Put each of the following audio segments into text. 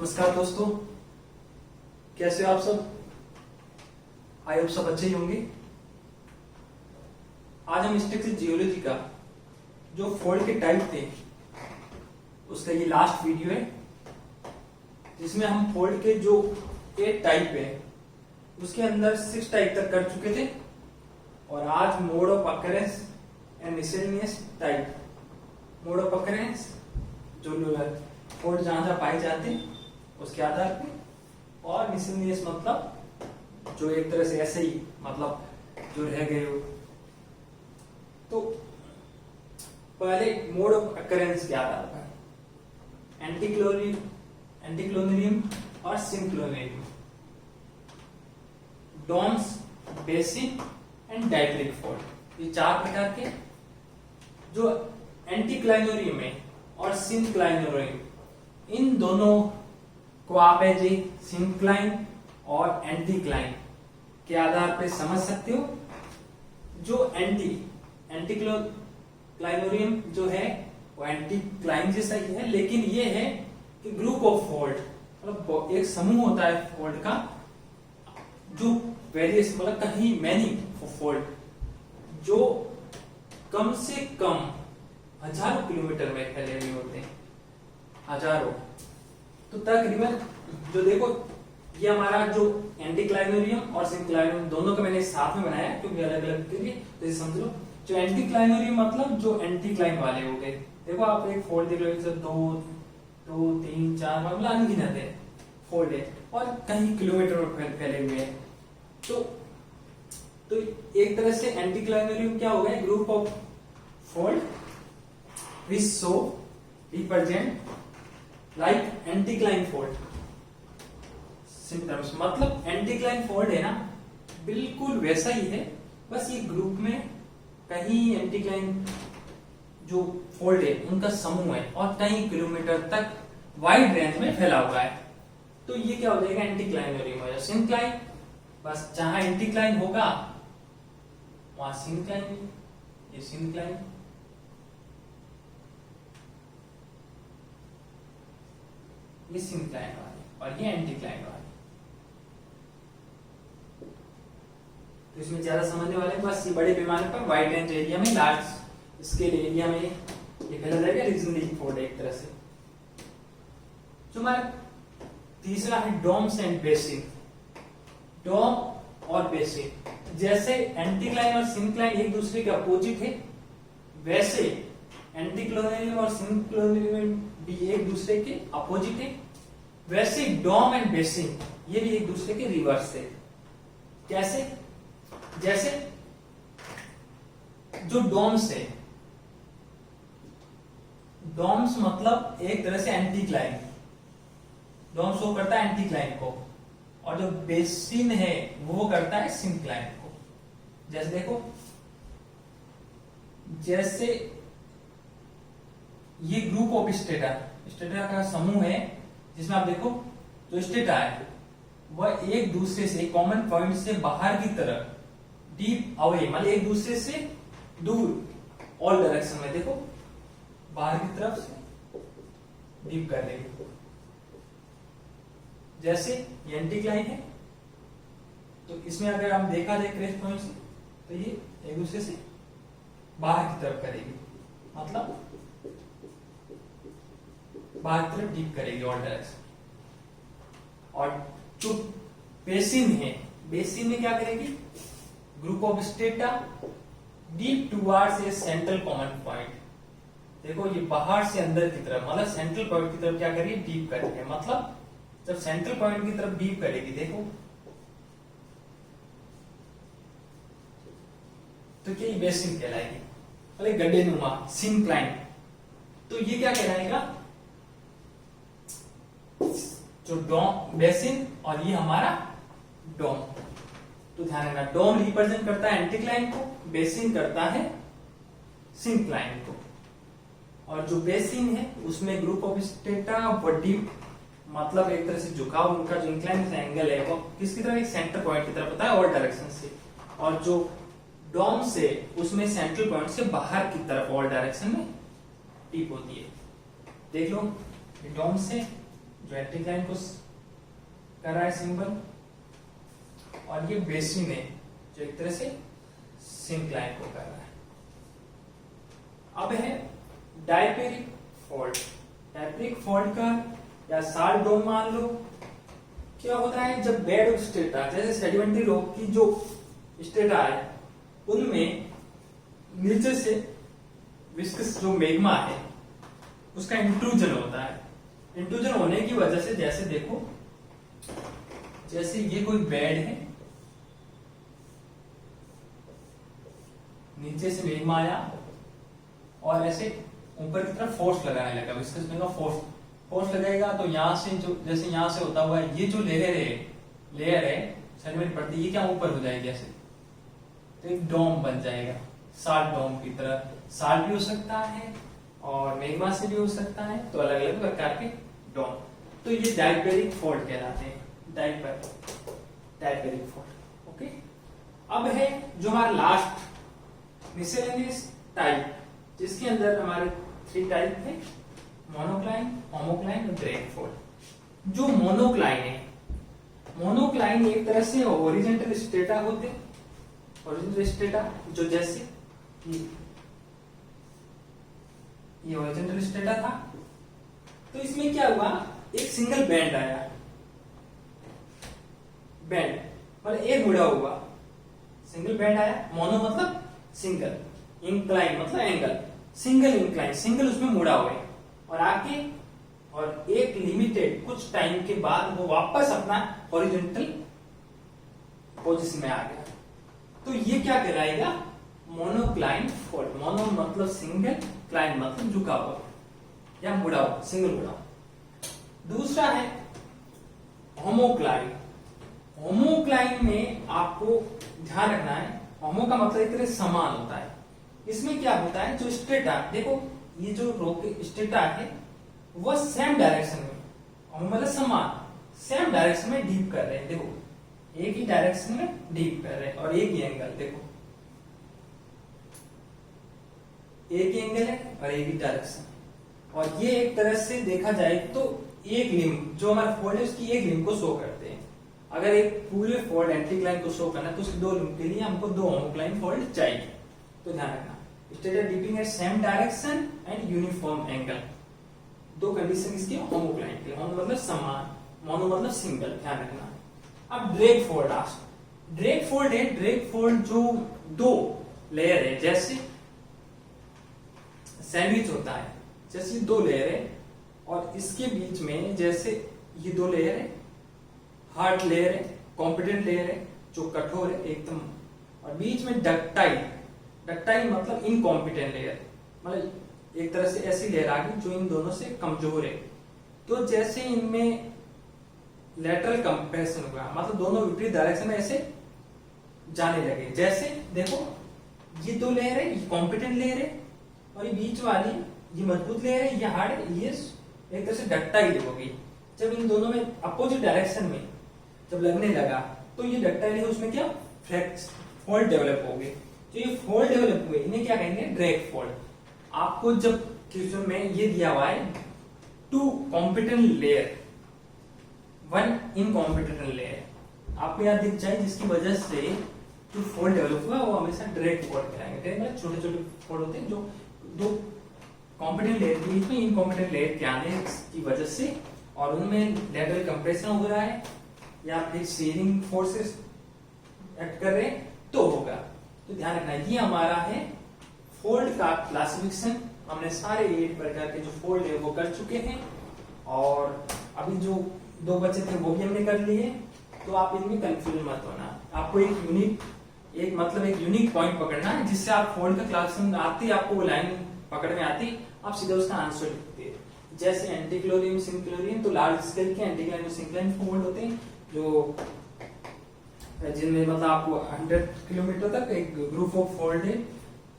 नमस्कार दोस्तों, कैसे हो आप सब। आई होप सब अच्छे ही होंगे। आज हम स्ट्रक्चरल जियोलॉजी का जो फोल्ड के टाइप थे उसका ये लास्ट वीडियो है, जिसमें हम फोल्ड के जो 8 टाइप है उसके अंदर 6 टाइप तक कर चुके थे। और आज mode of occurrence and miscellaneous type, mode of occurrence जो फोल्ड जहां जहां पाए जाते हैं उसके आधार पे, और मिसलेनियस मतलब जो एक तरह से ऐसे ही मतलब जो रह गए हो। तो पहले मोड ऑफ अकरेंस के आधार पर एंटीक्लोनेरियम और सिंक्लोनेरियम, डोम्स, बेसिन एंड डाइक्रिक फोल्ड, ये 4 प्रकार के। जो एंटीक्लाइनोरियम है और सिंक्लाइनोरियम, इन दोनों को आप जी सिंक्लाइन और एंटीक्लाइन के आधार पे समझ सकते हो। जो एंटीक्लाइनोरियम जो है वो एंटीक्लाइन जैसा ही है, लेकिन ये है कि ग्रुप ऑफ फोल्ड, मतलब एक समूह होता है फोल्ड का जो वेरियस मतलब कहीं मैनी फोल्ड जो कम से कम हजारों किलोमीटर में फैले हुए होते हैं, हजारों। तो तकरीबन जो देखो ये हमारा जो एंटीक्लाइनोरियम और सिंक्लाइनोरियम दोनों का मैंने साथ में बनाया क्योंकि अलग अलग के लिए, तो ये समझ लो। जो एंटीक्लाइनोरियम मतलब जो एंटीक्लाइन वाले हो गए, देखो आप एक फोल्ड देख लो, 2 3 4 मतलब अनगिनत है फोल्ड है और कहीं किलोमीटर में फैले हुए हैं। तो एक तरह से एंटीक्लाइनोरियम क्या हो गया, group of fold which so represent like anticline fold symptoms। मतलब एंटीक्लाइन फोल्ड है ना, बिल्कुल वैसा ही है, बस ये ग्रुप में कहीं एंटीक्लाइन जो फोल्ड है उनका समूह है और कई किलोमीटर तक वाइड रेंज में फैला हुआ है। तो ये क्या हो जाएगा, एंटीक्लाइनोरियम हो जाएगा। सिंक्लाइन, बस जहां एंटीक्लाइन होगा वहां सिंक्लाइन, ये सिंक्लाइन। ये सिंक्लाइन वाले और ये एंटीक्लाइन वाले। तो इसमें ज्यादा समझने वाले, बस ये बड़े पैमाने पर वाइड रेंज एरिया में, लार्ज स्केल एरिया में ये फैला जाएगा रीजनली फोल्ड एक तरह से। जो हमारा तीसरा है डोम्स एंड बेसिन। डोम और बेसिन, जैसे एंटीक्लाइन और सिंक्लाइन एक दूसरे के अपोजिट है, वैसे एंटीक्लोनेरियम और सिंक्लोनेरियम भी एक दूसरे के अपोजिट है, वैसे डोम एंड बेसिन ये भी एक दूसरे के रिवर्स है। कैसे? जैसे जो डोम्स है, डोम्स मतलब एक तरह से एंटीक्लाइन, डोम शो करता है एंटीक्लाइन को, और जो बेसिन है वो करता है सिंक्लाइन को। जैसे देखो, जैसे ये ग्रुप ऑफ स्टेटा का समूह है, जिसमें आप देखो जो स्टेटा है वह एक दूसरे से कॉमन पॉइंट से बाहर की तरफ डीप अवे, मतलब एक दूसरे से दूर ऑल डायरेक्शन में, देखो बाहर की तरफ से डीप कर देंगे। जैसे ये एंटीक्लाइन है, तो इसमें अगर हम देखा जाए क्रेस्ट पॉइंट से, तो ये एक दूसरे से बाहर की तरफ करेगी, मतलब बाहर की तरफ डीप करेगी ऑल डायरेक्शन। और जो बेसिन है, बेसिन में क्या करेगी, group of strata deep towards a central common point. देखो ये बाहर से अंदर की तरफ, मतलब सेंट्रल पॉइंट की तरफ क्या करेगी, डीप करेगी। मतलब जब सेंट्रल पॉइंट की तरफ डीप करेगी, देखो तो क्या बेसिन कहलाएगी, मतलब गड्ढे नुमा सिंक्लाइन। तो ये क्या कहलाएगा, जो डोम बेसिन और ये हमारा डोम। तो ध्यान रखना, डोम रिप्रेजेंट करता है एंटीक्लाइन को, बेसिन करता है सिंक्लाइन को। और जो बेसिन है उसमें ग्रुप ऑफ स्टेटा बॉडी, मतलब एक तरह से झुकाव, उनका जो इंक्लाइन एंगल है वो किसकी तरफ, एक सेंटर पॉइंट की तरफ होता है ऑल डायरेक्शन से। और जो डोम से उसमें सेंट्रल पॉइंट से बाहर की तरफ ऑल डायरेक्शन में टिप होती है। देख लो, डोम से जो एंटीक्लाइन को कर रहा है सिंबल, और ये बेसिन है जो एक तरह से सिंक्लाइन को कर रहा है। अब है डायपेरिक फॉल्ट। डायपेरिक फॉल्ट का या साल्ट डोम मान लो। क्या होता है जब बेड ऑफ स्ट्रेटा जैसे सेडिमेंट्री रॉक की जो स्ट्रेटा है उनमें नीचे से विस्कस जो मैग्मा है उसका इंट्रूजन होता है। इंट्रूजन होने की वजह से जैसे देखो, जैसे ये कोई बेड है, नीचे से मैग्मा आया और ऐसे ऊपर की तरफ फोर्स लगाने लगा, विस्कस मैग्मा फोर्स लगेगा तो यहां से जो जैसे यहां से होता हुआ ये जो लेयर है सेडिमेंट पड़ती है, ये क्या ऊपर हो जाएगी ऐसे, तो एक डोम बन जाएगा साल्ट डोम की तरह। साल्ट भी हो सकता है और मैग्मा से भी हो सकता है, तो अलग अलग प्रकार के डोम। तो ये डायपेरिक फॉल्ट कहलाते हैं, डायपेरिक फॉल्ट। ओके, अब है जो हमारा लास्ट मिसेलेनियस टाइप, जिसके अंदर हमारे 3 टाइप है, मोनोक्लाइन, होमोक्लाइन और ड्रेक फॉल्ट। जो मोनोक्लाइन है, मोनोक्लाइन एक तरह से ओरिजेंटल स्ट्रेटा होते, ओरिजेंटल स्ट्रेटा जो जैसे ये ओरिजेंटल स्ट्रेटा था, तो इसमें क्या हुआ, एक सिंगल बैंड आया, बैंड मतलब एक मुड़ा हुआ सिंगल बैंड आया। मोनो मतलब सिंगल, इंक्लाइन मतलब एंगल, सिंगल इंक्लाइन, सिंगल उसमें मुड़ा हुआ है और आके और एक लिमिटेड कुछ टाइम के बाद वो वापस अपना हॉरिजॉन्टल पोजीशन में आ गया, तो ये क्या कहलाएगा, मोनोक्लाइन फॉल्ट। मोनो मतलब सिंगल, क्लाइन मतलब झुका हुआ या मुड़ा हुआ, सिंगल मुड़ा हुआ। दूसरा है होमोक्लाइन। होमोक्लाइन में आपको ध्यान रखना है, होमो का मतलब एक तरह समान होता है। इसमें क्या होता है, जो स्ट्रेटा देखो, ये जो रोक स्ट्रेटा है वह सेम डायरेक्शन में, होमो मतलब समान, सेम डायरेक्शन में डीप कर रहे हैं। देखो एक ही डायरेक्शन में डीप कर रहे हैं और एक ही एंगल, देखो एक ही एंगल है और एक ही डायरेक्शन। और ये एक तरह से देखा जाए तो एक लिम्ब जो हमारा फोल्ड है उसकी एक लिम्ब को शो करते हैं। अगर एक पूरे फोल्ड एंटीक्लाइन को शो करना है तो उसके 2 लिम्ब के लिए हमको 2 होमोक्लाइन फोल्ड चाहिए। तो ध्यान रखना, strata dipping at same direction and uniform angle, 2 condition इसकी होमोक्लाइन के। होमो मतलब समान, मोनो मतलब सिंगल, ध्यान रखना। अब ड्रेक फोल्ड, ड्रेक फोल्ड है, ड्रेक फोल्ड जो 2 लेयर है, जैसे सैंडविच होता है, जैसे 2 लेयर है और इसके बीच में जैसे ये 2 लेयर है, हार्ड लेयर है, कॉम्पिटेंट लेयर है जो कठोर है एकदम, और बीच में डक्टाइल, डक्टाइल मतलब इनकॉम्पिटेंट लेयर, मतलब एक तरह से ऐसी लेयर आ गई जो इन दोनों से कमजोर है। तो जैसे इनमें लेटरल कंप्रेशन हुआ, मतलब दोनों विपरीत डायरेक्शन में ऐसे जाने लगे। जैसे देखो ये 2 लेयर है, ये कॉम्पिटेंट लेयर है और ये बीच वाली ये मजबूत लेयर है, ये हार्ड है, ये एक तरह से डक्टाइल हो गई। जब इन दोनों में अपोजिट डायरेक्शन में जब लगने लगा तो ये डक्टाइल है, उसमें क्या फॉल्ट डेवलप हो गए। तो ये फॉल्ट डेवलप हुए, इन्हें क्या कहेंगे, ड्रेक फॉल्ट। आपको जब क्वेश्चन में ये दिया हुआ है 2 कॉम्पिटेंट लेयर 1 इनकॉम्पिटेंट लेयर, आपको याद दिख जाए, जिसकी वजह से जो फॉल्ट डेवलप हुआ वो हमेशा ड्रेक फॉल्ट कहलाएंगे। ड्रेक मतलब छोटे छोटे फॉल्ट होते हैं जो 2 कॉम्पिटेंट लेयर के बीच में इनकॉम्पिटेंट लेयर के आने की वजह से, और उनमें लेटरल कंप्रेशन हो रहा है या फिर शेयरिंग फोर्सेस एक्ट कर रहे हैं तो होगा। तो ध्यान रखना, ये हमारा है फोल्ड का क्लासिफिकेशन। हमने सारे 8 प्रकार के जो फोल्ड है वो कर चुके हैं, और अभी जो 2 बचे थे वो भी हमने कर लिए। तो आप इनमें कंफ्यूज मत होना, आपको एक यूनिक पॉइंट पकड़ना है, जिससे आप फोल्ड का क्लासिफिकेशन आती, आपको वो लाइन पकड़ में आती, आप सीधे उसका आंसर लिखते हैं। जैसे एंटीक्लोरियम, सिंक्लोरियम, तो लार्ज स्केल के एंटीक्लाइन और सिंक्लाइन फोल्ड होते हैं, जो जिनमें मतलब आपको 100 किलोमीटर तक एक ग्रुप ऑफ फोल्ड है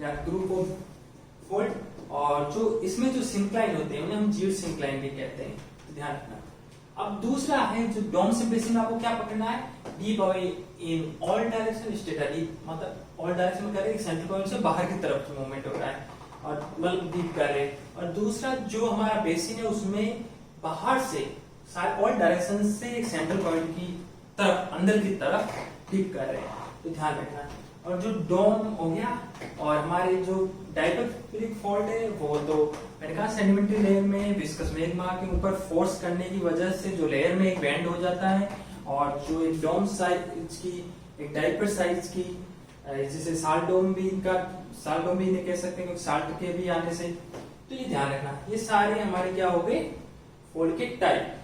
या ग्रुप ऑफ फोल्ड, और जो इसमें जो सिंक्लाइन होते हैं उन्हें हम जीरो सिंक्लाइन भी कहते हैं, तो ध्यान रखना। अब दूसरा है जो डोम से बेसिन, आपको क्या पकड़ना है, deep away in all direction, strata deep मतलब ऑल डायरेक्शन में कर रहे हैं, सेंट्रल पॉइंट से बाहर की तरफ मूवमेंट हो रहा है और मतलब डीप कर रहे हैं। और दूसरा जो हमारा बेसिन है उसमें बाहर से सारे ऑल डायरेक्शन से एक सेंट्रल पॉइंट की तरफ, अंदर की तरफ टिप कर रहे हैं, तो ध्यान रखना। और जो डोम हो गया, और हमारे जो डायटोफिलिक फॉल्ट है वो तो मैंने कहा सेडिमेंट्री लेयर में विस्कस मैग्मा के ऊपर फोर्स करने की वजह से जो लेयर में एक बेंड हो जाता है, और जो एक डोम साइज की, एक डायपर साइज की, जिसे साल्ट डोम भी इन्हें कह सकते हैं क्योंकि साल्ट के भी आने से, तो ये ध्यान रखना। ये सारे हमारे क्या हो गए, फोल्ड के टाइप।